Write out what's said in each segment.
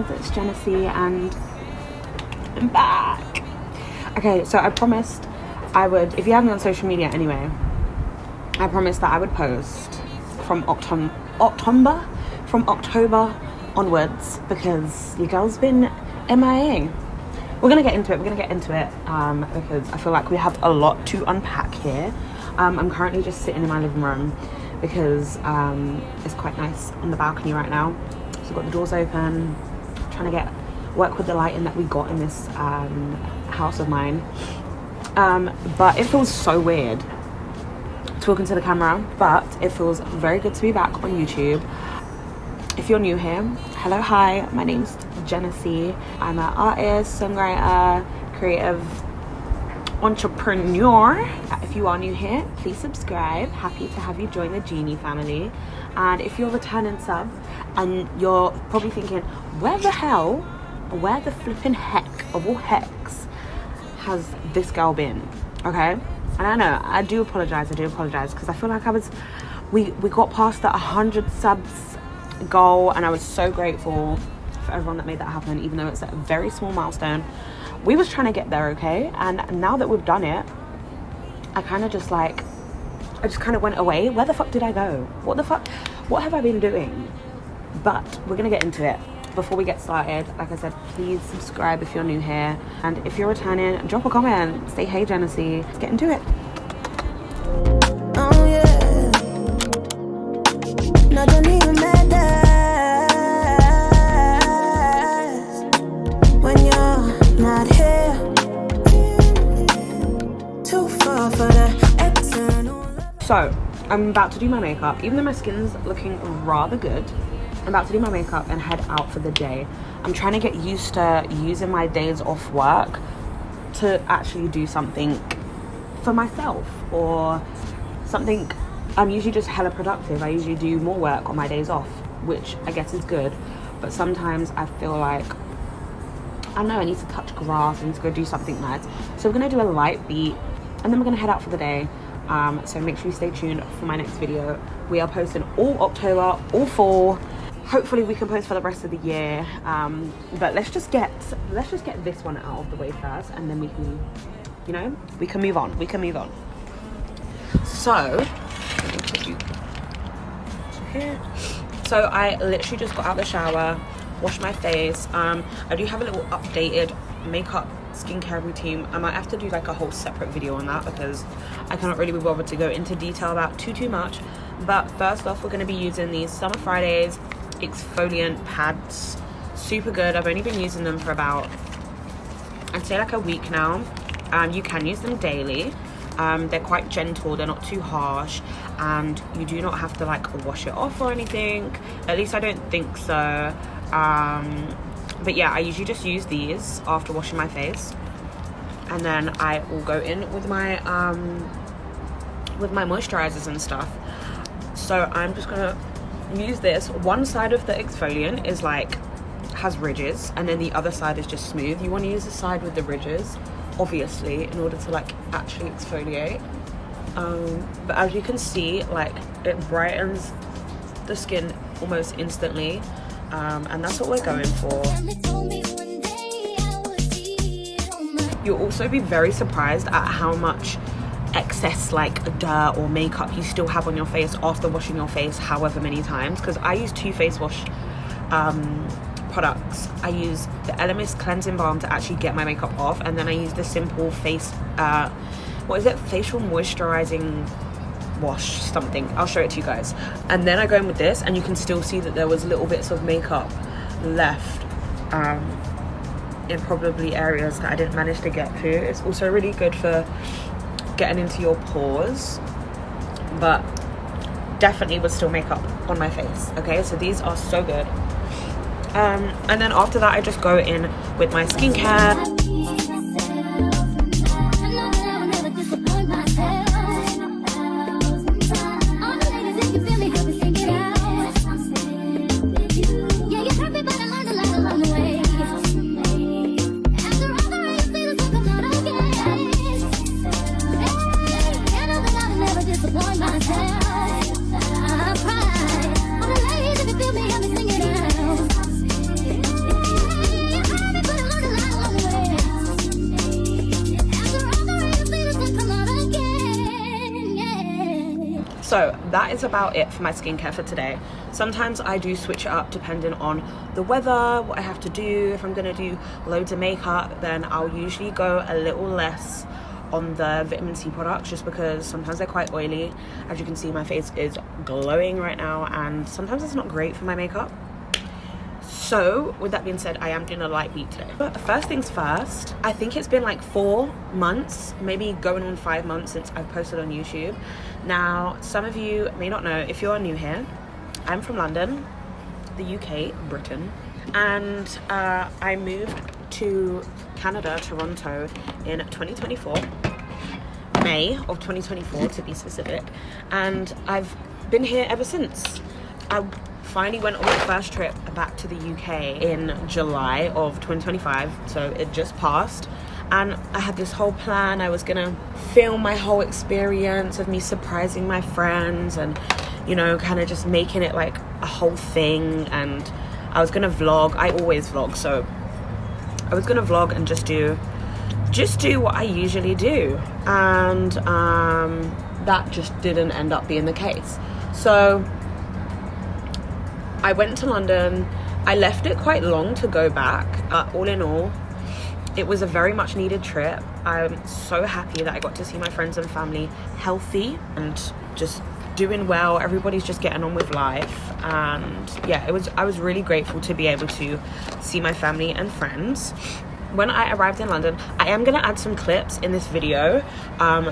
Jeenies, it's Genesee and I'm back. Okay, so I promised I would, if you have me on social media anyway, I promised that I would post from October onwards because your girl's been MIA. We're gonna get into it because I feel like we have a lot to unpack here. I'm currently just sitting in my living room because it's quite nice on the balcony right now. So I've got the doors open, trying to work with the lighting that we got in this house of mine. But it feels so weird talking to the camera, but it feels very good to be back on YouTube. If you're new here, hello, hi, my name's Genesee. I'm an artist, songwriter, creative entrepreneur. If you are new here, please subscribe. Happy to have you join the Jeenie family. And if you're a returning sub and you're probably thinking, where the flipping heck of all hecks has this girl been? Okay, and I know I do apologize because I feel like we got past the 100 subs goal, and I was so grateful for everyone that made that happen, even though it's a very small milestone. We was trying to get there, okay, and now that we've done it, I just kind of went away. Where the fuck did I go? What have I been doing? But we're gonna get into it. Before we get started, like I said, please subscribe if you're new here, and if you're returning, drop a comment, say hey Genesee. Let's get into it. Oh yeah, nothing even matters when you're not here. Too far for the eternal. So I'm about to do my makeup. Even though my skin's looking rather good, I'm about to do my makeup and head out for the day. I'm trying to get used to using my days off work to actually do something for myself or something. I'm usually just hella productive. I usually do more work on my days off, which I guess is good. But sometimes I feel like, I don't know, I need to touch grass, I need to go do something nice. So we're gonna do a light beat and then we're gonna head out for the day. So make sure you stay tuned for my next video. We are posting all October, all fall. Hopefully we can post for the rest of the year, but let's just get this one out of the way first, and then we can move on. So let me put you here. So I literally just got out of the shower, washed my face. I do have a little updated makeup skincare routine. I might have to do like a whole separate video on that because I cannot really be bothered to go into detail about too much. But first off, we're going to be using these Summer Fridays exfoliant pads. Super good. I've only been using them for about, I'd say like a week now. You can use them daily. They're quite gentle, they're not too harsh, and you do not have to like wash it off or anything. At least I don't think so. But yeah, I usually just use these after washing my face, and then I will go in with my moisturizers and stuff. So I'm just gonna use this. One side of the exfoliant is like has ridges, and then the other side is just smooth. You want to use the side with the ridges, obviously, in order to like actually exfoliate. But as you can see, like it brightens the skin almost instantly, and that's what we're going for. You'll also be very surprised at how much excess like dirt or makeup you still have on your face after washing your face however many times, because I use 2 face wash products. I use the Elemis cleansing balm to actually get my makeup off, and then I use the simple face facial moisturizing wash something. I'll show it to you guys. And then I go in with this, and you can still see that there was little bits of makeup left in probably areas that I didn't manage to get to. It's also really good for getting into your pores, but definitely was still makeup on my face. Okay, so these are so good. And then after that I just go in with my skincare. So that is about it for my skincare for today. Sometimes I do switch it up depending on the weather, what I have to do. If I'm gonna do loads of makeup, then I'll usually go a little less on the vitamin C products, just because sometimes they're quite oily. As you can see, my face is glowing right now, and sometimes it's not great for my makeup. So with that being said, I am doing a light beat today. But first things first, I think it's been like 4 months, maybe going on 5 months since I've posted on YouTube. Now, some of you may not know, if you're new here, I'm from London, the UK, Britain, and I moved to Canada, Toronto in 2024, May of 2024 to be specific, and I've been here ever since. I finally went on my first trip back to the UK in July of 2025, so it just passed, and I had this whole plan. I was gonna film my whole experience of me surprising my friends and, you know, kind of just making it like a whole thing, and I was gonna vlog. I always vlog, so I was gonna vlog and just do what I usually do, and that just didn't end up being the case. So I went to London. I left it quite long to go back. All in all, it was a very much needed trip. I'm so happy that I got to see my friends and family healthy and just doing well. Everybody's just getting on with life, and yeah, I was really grateful to be able to see my family and friends. When I arrived in London, I am gonna add some clips in this video,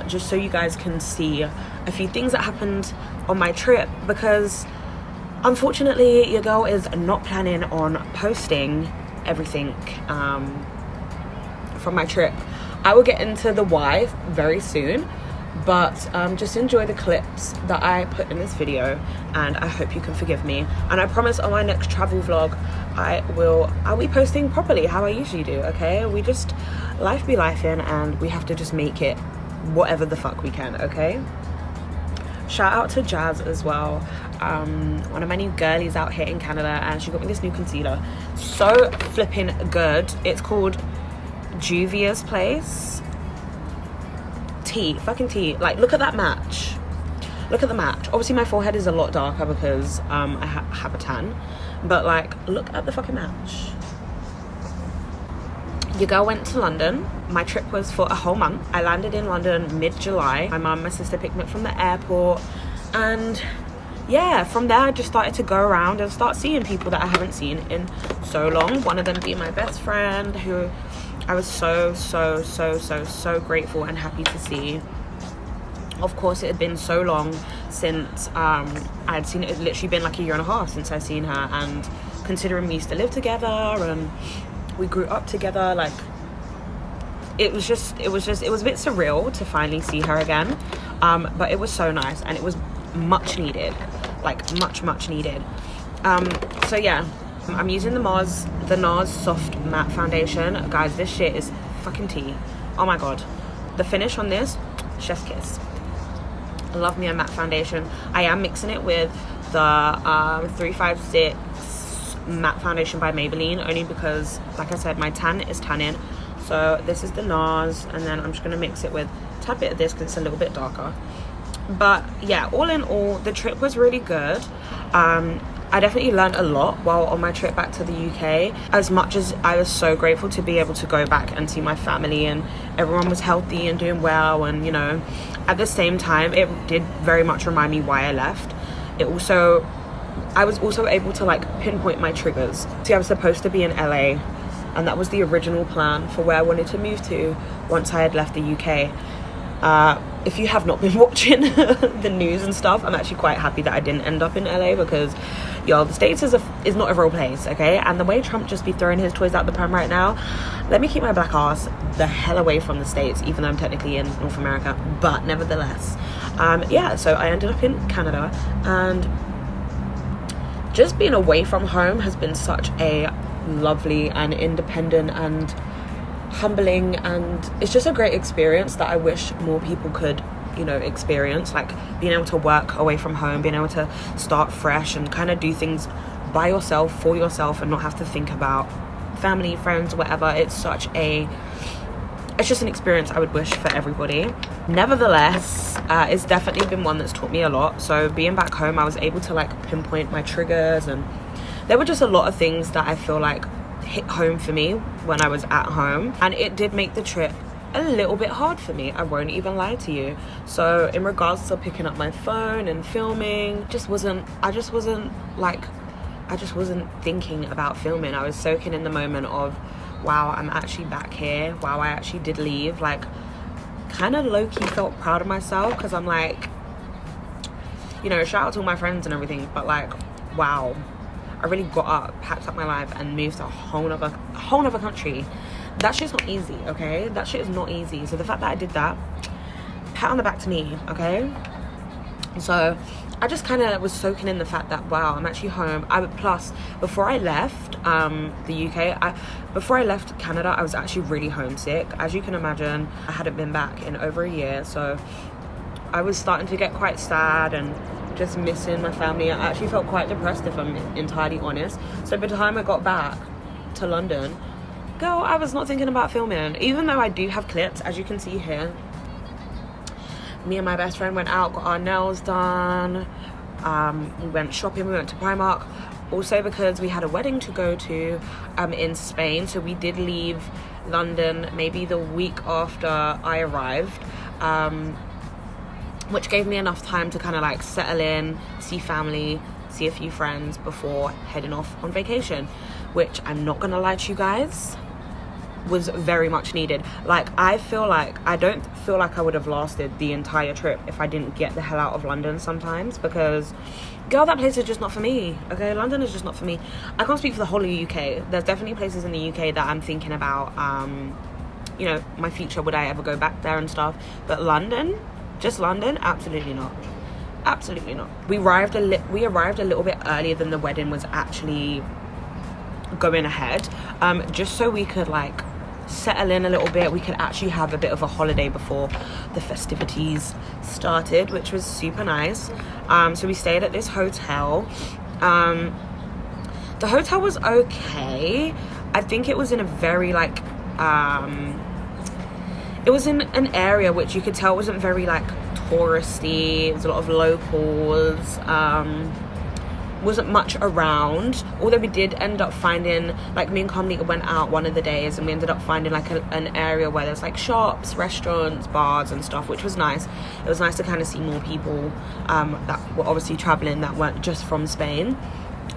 just so you guys can see a few things that happened on my trip, because unfortunately your girl is not planning on posting everything from my trip. I will get into the why very soon, but just enjoy the clips that I put in this video, and I hope you can forgive me. And I promise on my next travel vlog I'll be posting properly how I usually do, okay? We just, life be lifing, and we have to just make it whatever the fuck we can, okay? Shout out to Jazz as well, one of my new girlies out here in Canada, and she got me this new concealer. So flipping good. It's called Juvia's Place. Fucking tea. Like, look at that match. Look at the match. Obviously my forehead is a lot darker because I have a tan, but like, look at the fucking match. Your girl went to London. My trip was for a whole month. I landed in London mid-July. My mum and my sister picked me up from the airport, and yeah, from there I just started to go around and start seeing people that I haven't seen in so long. One of them being my best friend, who I was so grateful and happy to see. Of course, it had been so long since I had seen it. It had literally been like a year and a half since I'd seen her, and considering we used to live together and we grew up together, like, it was a bit surreal to finally see her again, but it was so nice, and it was much needed, like much needed. So yeah, I'm using the NARS Soft Matte Foundation. Guys, this shit is fucking tea. Oh my god, the finish on this, chef's kiss. I love me a matte foundation. I am mixing it with the 356 matte foundation by Maybelline, only because, like I said, my tan is tanning. So this is the NARS, and then I'm just gonna mix it with a tad bit of this because it's a little bit darker. But yeah, all in all, the trip was really good. I definitely learned a lot while on my trip back to the UK. As much as I was so grateful to be able to go back and see my family, and everyone was healthy and doing well, and you know, at the same time, it did very much remind me why I left. I was also able to like pinpoint my triggers. See, I was supposed to be in LA, and that was the original plan for where I wanted to move to once I had left the UK. If you have not been watching the news and stuff, I'm actually quite happy that I didn't end up in LA, because y'all, the States is not a real place, okay? And the way Trump just be throwing his toys out the pram right now, let me keep my black ass the hell away from the States, even though I'm technically in North America, but nevertheless. Yeah, so I ended up in Canada, and just being away from home has been such a lovely and independent and humbling, and it's just a great experience that I wish more people could, you know, experience, like being able to work away from home, being able to start fresh and kind of do things by yourself, for yourself, and not have to think about family, friends, whatever. It's such a it's just an experience I would wish for everybody. Nevertheless, it's definitely been one that's taught me a lot. So being back home, I was able to like pinpoint my triggers, and there were just a lot of things that I feel like hit home for me when I was at home, and it did make the trip a little bit hard for me, I won't even lie to you. So in regards to picking up my phone and filming, I just wasn't thinking about filming. I was soaking in the moment of, wow, I'm actually back here. Wow, I actually did leave. Like, kind of low-key felt proud of myself, because I'm like, you know, shout out to all my friends and everything, but like, wow, I really got up, packed up my life, and moved to a whole nother country. That shit's not easy, okay? That shit is not easy. So the fact that I did that, pat on the back to me, okay? So I just kind of was soaking in the fact that, wow, I'm actually home. Plus, before I left the UK, before I left Canada, I was actually really homesick. As you can imagine, I hadn't been back in over a year, so I was starting to get quite sad and just missing my family. I actually felt quite depressed, if I'm entirely honest. So by the time I got back to London, girl, I was not thinking about filming, even though I do have clips, as you can see here. Me and my best friend went out, got our nails done, we went shopping, we went to Primark, also because we had a wedding to go to in Spain, so we did leave London maybe the week after I arrived, which gave me enough time to kind of like settle in, see family, see a few friends before heading off on vacation, which I'm not gonna lie to you guys, was very much needed. Like, I don't feel like I would have lasted the entire trip if I didn't get the hell out of London sometimes, because girl, that place is just not for me, okay? London is just not for me. I can't speak for the whole of the UK. There's definitely places in the UK that I'm thinking about, you know, my future, would I ever go back there and stuff, but London, just London, absolutely not. Absolutely not. We arrived a little bit earlier than the wedding was actually going ahead, just so we could like settle in a little bit. We could actually have a bit of a holiday before the festivities started, which was super nice. So we stayed at this hotel. The hotel was okay. I think it was in a very like it was in an area which you could tell wasn't very like touristy. There's a lot of locals, wasn't much around, although we did end up finding, like, me and Kamli went out one of the days and we ended up finding like an area where there's like shops, restaurants, bars and stuff, which was nice. It was nice to kind of see more people that were obviously traveling that weren't just from Spain.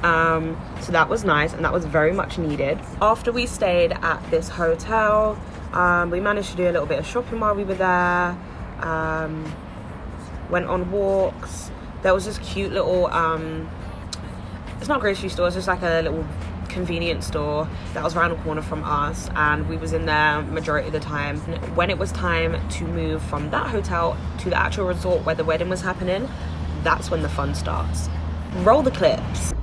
So that was nice, and that was very much needed. After we stayed at this hotel, we managed to do a little bit of shopping while we were there, went on walks. There was this cute little it's not a grocery store, it's just like a little convenience store that was around the corner from us, and we was in there majority of the time. When it was time to move from that hotel to the actual resort where the wedding was happening, that's when the fun starts. Roll the clips.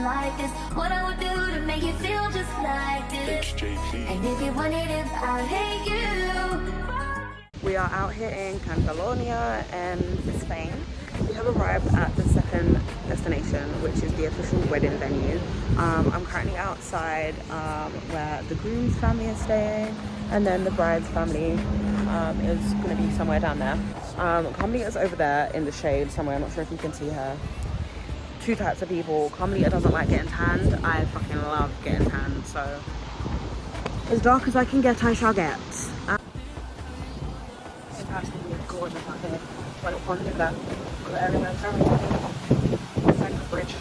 Like this, what I would do to make you feel just like this. XJP. And if you wanted it, I hate you. We are out here in Catalonia in Spain. We have arrived at the second destination, which is the official wedding venue. I'm currently outside where the groom's family is staying, and then the bride's family is going to be somewhere down there. Kamli is over there in the shade somewhere. I'm not sure if you can see her. Two types of people. Kamli doesn't like getting tanned. I fucking love getting tanned, so as dark as I can get, I shall get. It's absolutely gorgeous out here. Well, look at that. Got everywhere. It's like a bridge.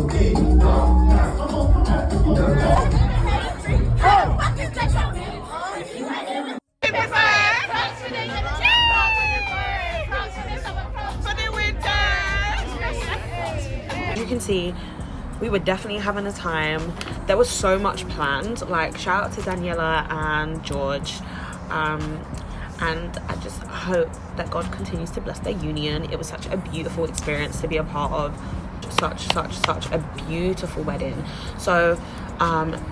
You can see we were definitely having a time. There was so much planned. Like, shout out to Daniela and George. And I just hope that God continues to bless their union. It was such a beautiful experience to be a part of. Such a beautiful wedding. So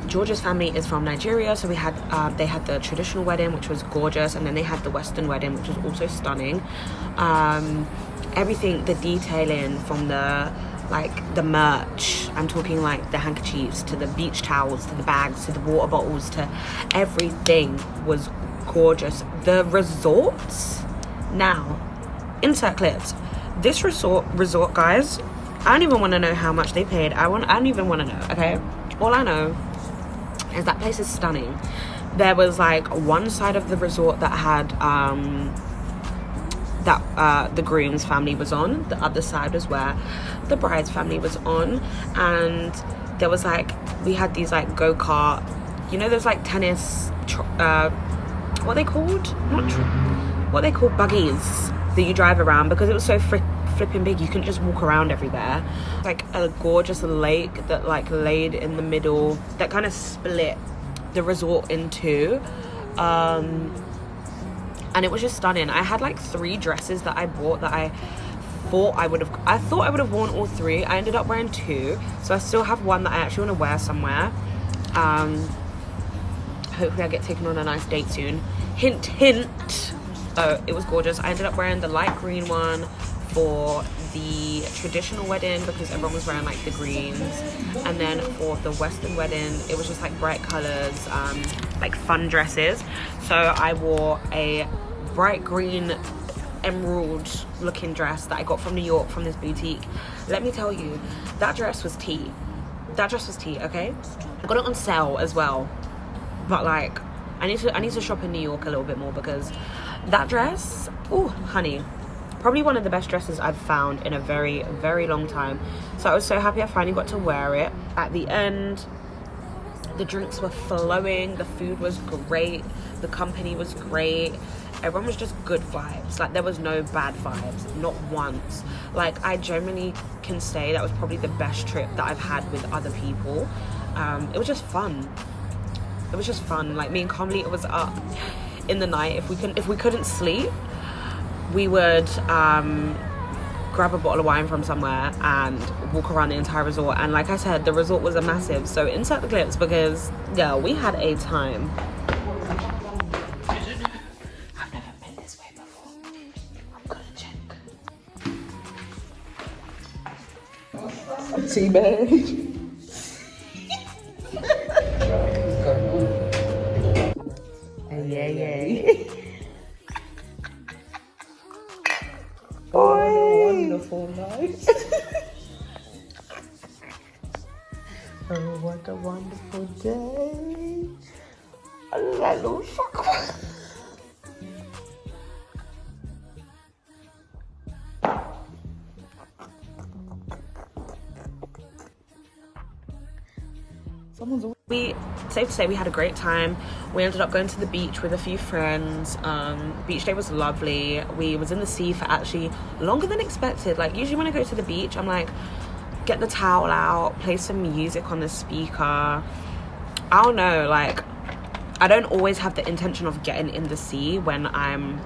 George's family is from Nigeria, so we had they had the traditional wedding, which was gorgeous, and then they had the Western wedding, which was also stunning. Everything, the detailing from the merch, I'm talking like the handkerchiefs to the beach towels to the bags to the water bottles to everything was gorgeous. The resorts, now insert clips. This resort guys, I don't even want to know how much they paid. I don't even want to know, okay? All I know is that place is stunning. There was like one side of the resort that had the groom's family was on. The other side was where the bride's family was on, and there was like, we had these like go-kart, you know, there's like tennis what they called buggies that you drive around, because it was so flipping big, you couldn't just walk around everywhere. Like a gorgeous lake that like laid in the middle, that kind of split the resort in two, and it was just stunning. I had like 3 dresses that I bought that I thought I would have worn all 3. I ended up wearing 2, so I still have one that I actually want to wear somewhere. Hopefully I get taken on a nice date soon. Hint, hint. Oh, it was gorgeous. I ended up wearing the light green one for the traditional wedding because everyone was wearing like the greens, and then for the Western wedding it was just like bright colors, like fun dresses. So I wore a bright green emerald looking dress that I got from New York from this boutique. Let me tell you, that dress was tea. Okay, I got it on sale as well, but like I need to shop in New York a little bit more, because that dress, oh honey, probably one of the best dresses I've found in a very, very long time. So I was so happy I finally got to wear it. At the end, the drinks were flowing, the food was great, the company was great, everyone was just good vibes. Like, there was no bad vibes, not once. Like, I genuinely can say that was probably the best trip that I've had with other people. It was just fun. Like, me and Comley, it was up in the night. If we couldn't sleep, we would grab a bottle of wine from somewhere and walk around the entire resort. And like I said, the resort was a massive, so insert the clips, because yeah, we had a time. I've never been this way before. I'm gonna check. Teabag. Yay. Wonderful night. Oh, what a wonderful day. Hallelujah. Safe to say we had a great time. We ended up going to the beach with a few friends. Beach day was lovely. We was in the sea for actually longer than expected. Like, usually when I go to the beach, I'm like, get the towel out, play some music on the speaker. I don't know, like, I don't always have the intention of getting in the sea when I'm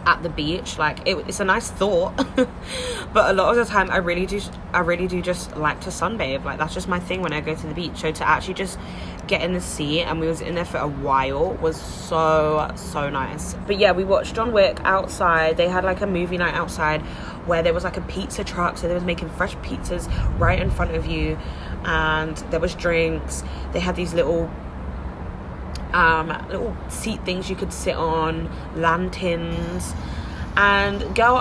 at the beach. Like, it's a nice thought, but a lot of the time I really do just like to sunbathe. Like, that's just my thing when I go to the beach. So to actually just get in the sea, and we was in there for a while, was so nice. But yeah, we watched John Wick outside. They had like a movie night outside where there was like a pizza truck, so they was making fresh pizzas right in front of you, and there was drinks. They had these little seat things you could sit on, lanterns, and girl,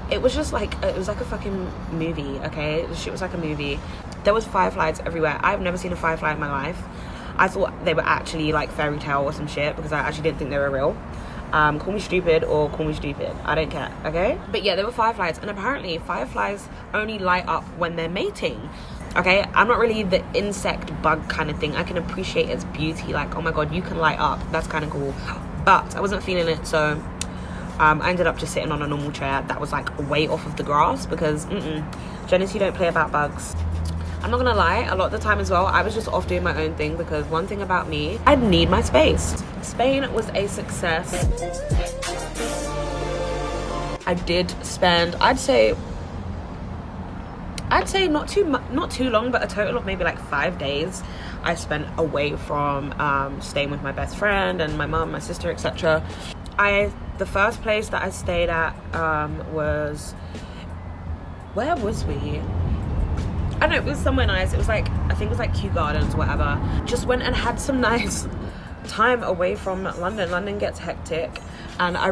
it was like a fucking movie, okay? The shit was like a movie. There was fireflies everywhere. I've never seen a firefly in my life. I thought they were actually like fairy tale or some shit, because I actually didn't think they were real. Call me stupid or call me stupid, I don't care, okay? But yeah, there were fireflies, and apparently fireflies only light up when they're mating. Okay, I'm not really the insect bug kind of thing. I can appreciate its beauty, like, oh my god, you can light up, that's kind of cool, but I wasn't feeling it. So I ended up just sitting on a normal chair that was like way off of the grass, because Jeenies, you don't play about bugs. I'm not gonna lie, a lot of the time as well, I was just off doing my own thing, because one thing about me, I need my space. Spain was a success. I did spend, I'd say not too long, but a total of maybe like 5 days I spent away from staying with my best friend and my mum, my sister, etc. The first place that I stayed at was, where was we? I don't know, it was somewhere nice. It was like, I think it was like Kew Gardens or whatever. Just went and had some nice time away from London. London gets hectic, and I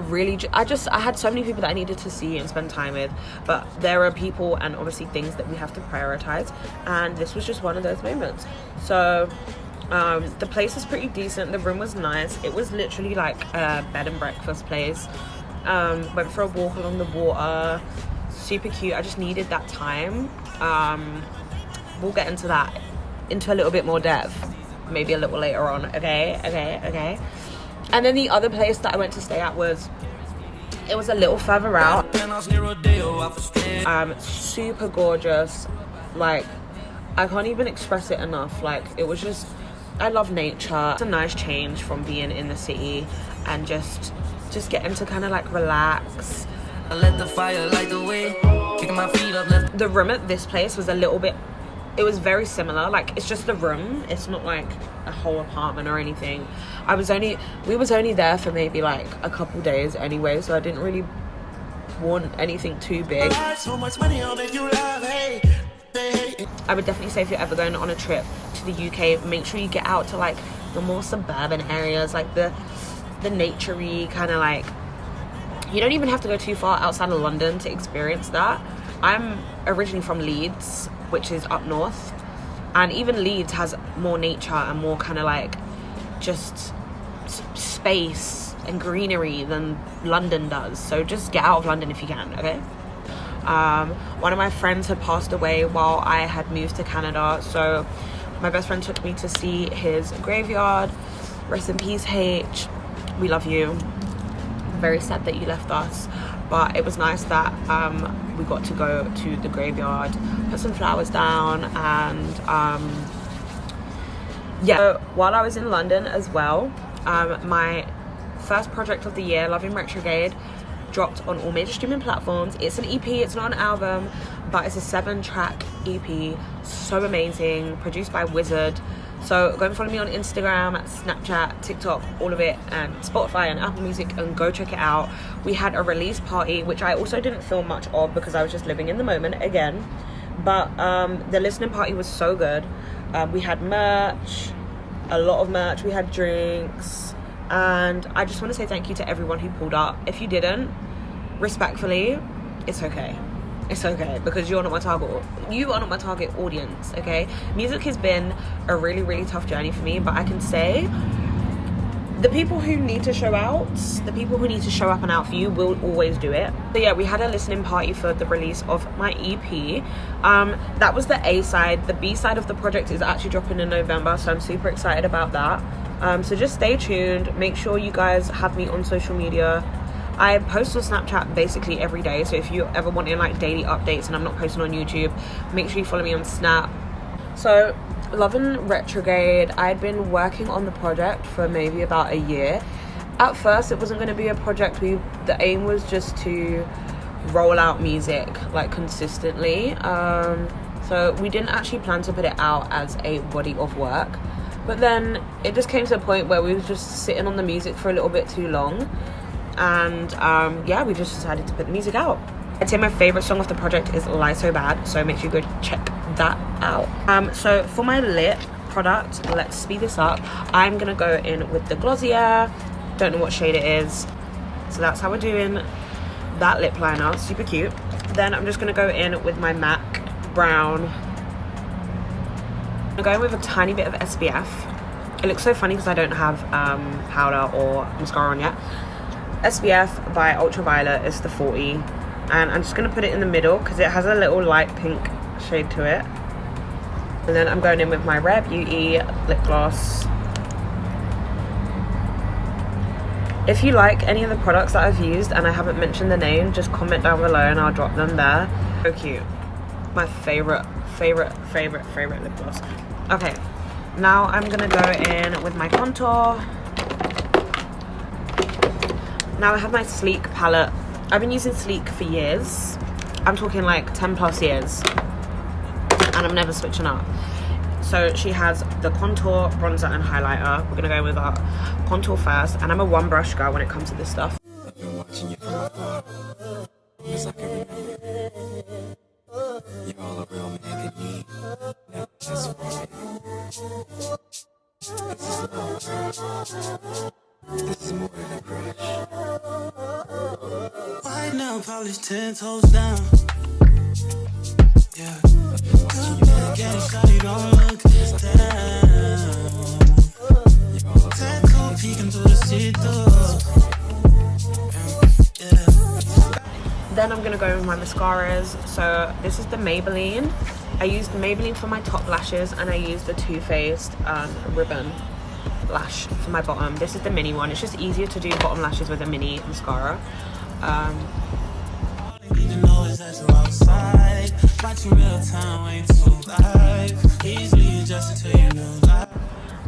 had so many people that I needed to see and spend time with, but there are people and obviously things that we have to prioritize, and this was just one of those moments. So the place was pretty decent, the room was nice, it was literally like a bed and breakfast place. Went for a walk along the water, super cute. I just needed that time. We'll get into that into a little bit more depth maybe a little later on, okay. And then the other place that I went to stay at was a little further out. Super gorgeous, like I can't even express it enough. Like, it was just, I love nature. It's a nice change from being in the city and just getting to kind of like relax. I let the fire light the way, kicking my feet up. The room at this place was a little bit, it was very similar. Like, it's just the room, it's not like a whole apartment or anything. We was only there for maybe like a couple days anyway, so I didn't really want anything too big. So much money on it, you love, hey. I would definitely say if you're ever going on a trip to the UK, make sure you get out to like the more suburban areas, like the nature-y kind of, like, you don't even have to go too far outside of London to experience that. I'm originally from Leeds, which is up north, and even Leeds has more nature and more kind of like just space and greenery than London does. So just get out of London if you can, okay? One of my friends had passed away while I had moved to Canada, so my best friend took me to see his graveyard. Rest in peace, H. We love you. Very sad that you left us, but it was nice that we got to go to the graveyard, put some flowers down, and yeah. So while I was in London as well, my first project of the year, Loving Retrograde, dropped on all major streaming platforms. It's an EP, it's not an album, but it's a 7-track EP. So amazing, produced by Wizard. So go and follow me on Instagram, Snapchat, TikTok, all of it, and Spotify and Apple Music, and go check it out. We had a release party, which I also didn't film much of because I was just living in the moment again, but the listening party was so good. We had merch, a lot of merch, we had drinks, and I just want to say thank you to everyone who pulled up. If you didn't, respectfully, it's okay. It's okay, because you are not my target audience, okay? Music has been a really, really tough journey for me, but I can say the people who need to show out, the people who need to show up and out for you will always do it. So yeah, we had a listening party for the release of my EP. That was the A side. The B side of the project is actually dropping in November, so I'm super excited about that. So just stay tuned. Make sure you guys have me on social media. I post on Snapchat basically every day, so if you ever want in like daily updates and I'm not posting on YouTube, make sure you follow me on Snap. So Loving Retrograde, I'd been working on the project for maybe about a year. At first it wasn't going to be a project. The aim was just to roll out music like consistently, so we didn't actually plan to put it out as a body of work, but then it just came to a point where we were just sitting on the music for a little bit too long, and yeah, we just decided to put the music out. I'd say my favorite song of the project is Lie So Bad, so make sure you go check that out. So for my lip product, let's speed this up. I'm gonna go in with the Glossier, don't know what shade it is, so that's how we're doing that lip liner, super cute. Then I'm just gonna go in with my MAC brown. I'm going with a tiny bit of SPF. It looks so funny because I don't have powder or mascara on yet. SPF by Ultraviolet is the 40, and I'm just going to put it in the middle because it has a little light pink shade to it. And then I'm going in with my Rare Beauty lip gloss. If you like any of the products that I've used and I haven't mentioned the name, just comment down below and I'll drop them there. So cute. My favorite lip gloss. Okay, now I'm gonna go in with my contour. Now I have my Sleek palette. I've been using Sleek for years. I'm talking like 10 plus years, and I'm never switching up. So she has the contour, bronzer and highlighter. We're gonna go with our contour first, and I'm a one brush girl when it comes to this stuff. I've been watching you from afar, as I can remember. You're all a real man can need, never just for me. This is love. This is more than a crush. White now, polished 10 toes down. Yeah. Getting shawty, don't look down. Tattoo peeking through the see-through. Then I'm gonna go with my mascaras. So this is the Maybelline. I used Maybelline for my top lashes, and I used the Too Faced ribbon lash for my bottom. This is the mini one. It's just easier to do bottom lashes with a mini mascara.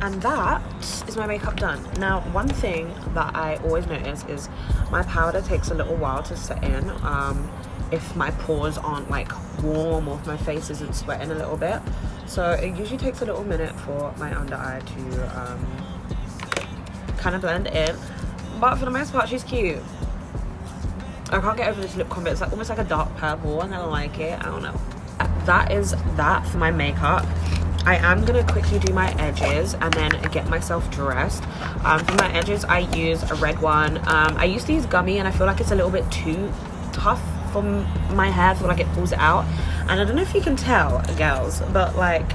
And that is my makeup done. Now, one thing that I always notice is my powder takes a little while to set in. If my pores aren't like warm or if my face isn't sweating a little bit. So it usually takes a little minute for my under eye to kind of blend in. But for the most part, she's cute. I can't get over this lip combo. It's like almost like a dark purple, and I don't like it. I don't know. That is that for my makeup. I am gonna quickly do my edges and then get myself dressed. For my edges, I use a red one. I used to use gummy, and I feel like it's a little bit too tough for my hair. I feel like it pulls it out, and I don't know if you can tell, girls, but like,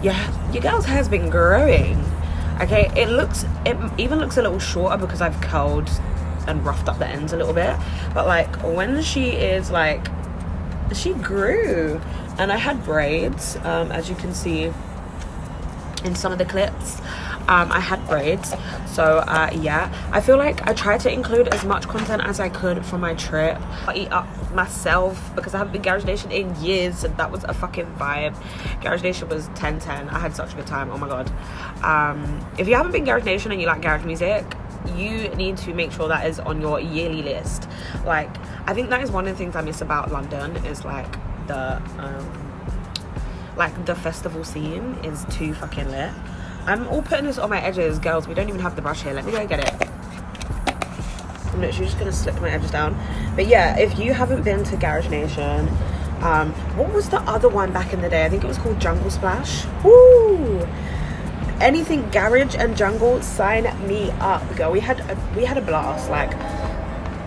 yeah, your girl's hair's been growing. Okay, it even looks a little shorter because I've curled and roughed up the ends a little bit, but like when she is like, she grew. And I had braids, as you can see in some of the clips. I had braids, so yeah, I feel like I tried to include as much content as I could for my trip. I eat up myself because I haven't been Garage Nation in years, and that was a fucking vibe. Garage Nation was 10/10. I had such a good time. Oh my god. If you haven't been Garage Nation and you like garage music, you need to make sure that is on your yearly list. Like, I think that is one of the things I miss about London, is like the festival scene is too fucking lit. I'm all putting this on my edges, girls. We don't even have the brush here. Let me go get it. I'm literally just gonna slip my edges down. But yeah, if you haven't been to Garage Nation, what was the other one back in the day? I think it was called Jungle Splash. Woo! Anything garage and jungle, sign me up, girl. We had a blast. Like,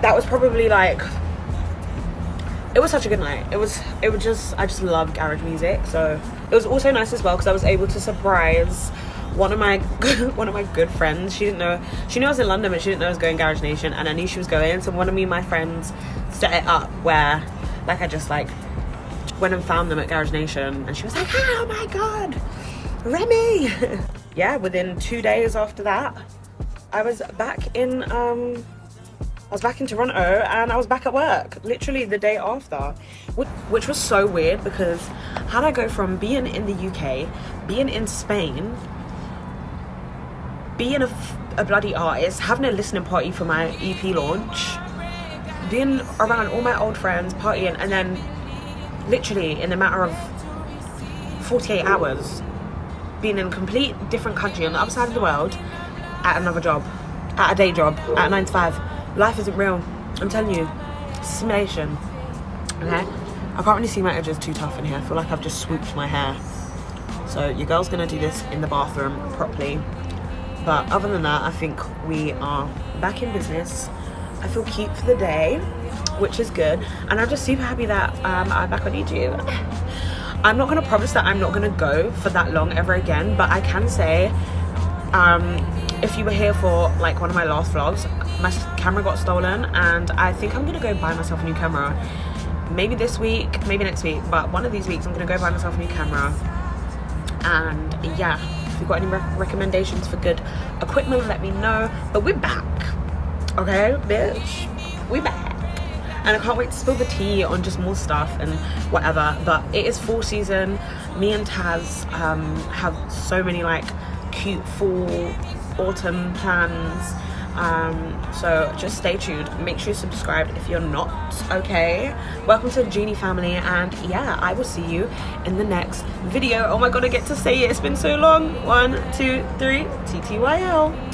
that was probably like, it was such a good night. It was just, I just love garage music. So it was also nice as well because I was able to surprise one of my good friends. She knew I was in London, but she didn't know I was going Garage Nation, and I knew she was going. So one of my friends set it up where, like, I just like went and found them at Garage Nation, and she was like, oh my god, Remy. Yeah, within 2 days after that, I was back in Toronto, and I was back at work literally the day after, which was so weird because how'd I go from being in the UK, being in Spain, being a bloody artist, having a listening party for my EP launch, being around all my old friends, partying, and then literally in a matter of 48 hours being in a complete different country on the other side of the world at another job, at a day job, at 9 to 5. Life isn't real. I'm telling you, simulation. Okay, I can't really see my edges too tough in here. I feel like I've just swooped my hair. So your girl's gonna do this in the bathroom properly. But other than that, I think we are back in business. I feel cute for the day, which is good. And I'm just super happy that I'm back on YouTube. I'm not gonna promise that I'm not gonna go for that long ever again, but I can say if you were here for like one of my last vlogs, my camera got stolen, and I think I'm gonna go buy myself a new camera. Maybe this week, maybe next week, but one of these weeks I'm gonna go buy myself a new camera. And yeah, if you've got any recommendations for good equipment, let me know. But we're back, okay, bitch, we back. And I can't wait to spill the tea on just more stuff and whatever. But it is fall season. Me and Taz have so many like cute fall, autumn plans. So just stay tuned. Make sure you're subscribed if you're not, okay? Welcome to the Jeenie family, and yeah, I will see you in the next video. Oh my god, I get to say it. It's been so long. 1, 2, 3, TTYL.